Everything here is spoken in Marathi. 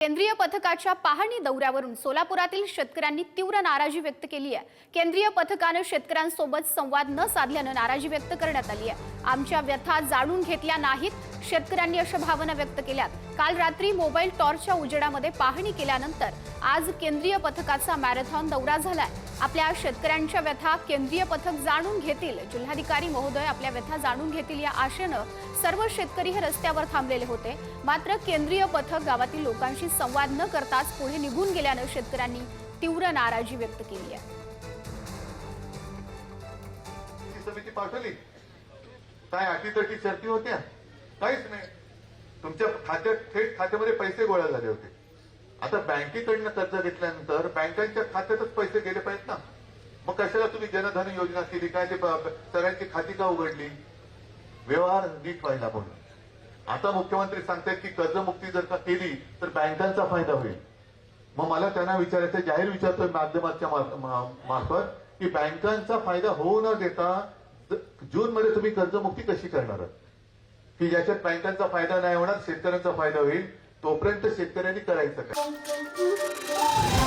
केंद्रीय पथकाच्या पाहणी दौऱ्यावरून सोलापुरातील शेतकऱ्यांनी तीव्र नाराजी व्यक्त केली आहे। केंद्रीय पथकाने शेतकऱ्यांसोबत संवाद न साधल्याने नाराजी व्यक्त करण्यात आली आहे। आमच्या व्यथा जाणून घेतल्या नाहीत, शेतकऱ्यांनी अशा भावना व्यक्त केल्यात। काल रात्री मोबाईल टॉर्चच्या उजेडामध्ये पाहणी केल्यानंतर आज केंद्रीय पथकाचा मॅरेथॉन दौरा झालाय। आपल्या शेतकऱ्यांच्या व्यथा केंद्रीय पथक जाणून घेतील, जिल्हाधिकारी महोदय आपल्या व्यथा जाणून घेतील या आशेने सर्व शेतकरी हे रस्त्यावर थांबलेले होते। मात्र केंद्रीय पथक गावातील लोकांशी संवाद न करताच पुढे निघून गेल्याने शेतकऱ्यांनी तीव्र नाराजी व्यक्त केली आहे। समिती पाठवली काय अटीतटी शर्ती होत्या? काहीच नाही। तुमच्या खात्यात थेट खात्यामध्ये पैसे गोळा झाले होते। आता बँकेकडनं कर्ज घेतल्यानंतर बँकांच्या खात्यातच पैसे गेले पाहिजेत ना। मग कशाला तुम्ही जनधन योजना केली? काय ते सगळ्यांची खाती का उघडली? व्यवहार नीट व्हायला म्हणून आता मुख्यमंत्री सांगतायत की कर्जमुक्ती जर का केली तर बँकांचा फायदा होईल। मग मला त्यांना विचारायचं, जाहीर विचारतोय माध्यमाच्या मार्फत, की बँकांचा फायदा होऊ न देता जून मध्ये तुम्ही कर्जमुक्ती कशी करणार? की ज्याच्यात बँकांचा फायदा नाही होणार, शेतकऱ्यांचा फायदा होईल, तोपर्यंत शेतकऱ्यांनी करायचं काय?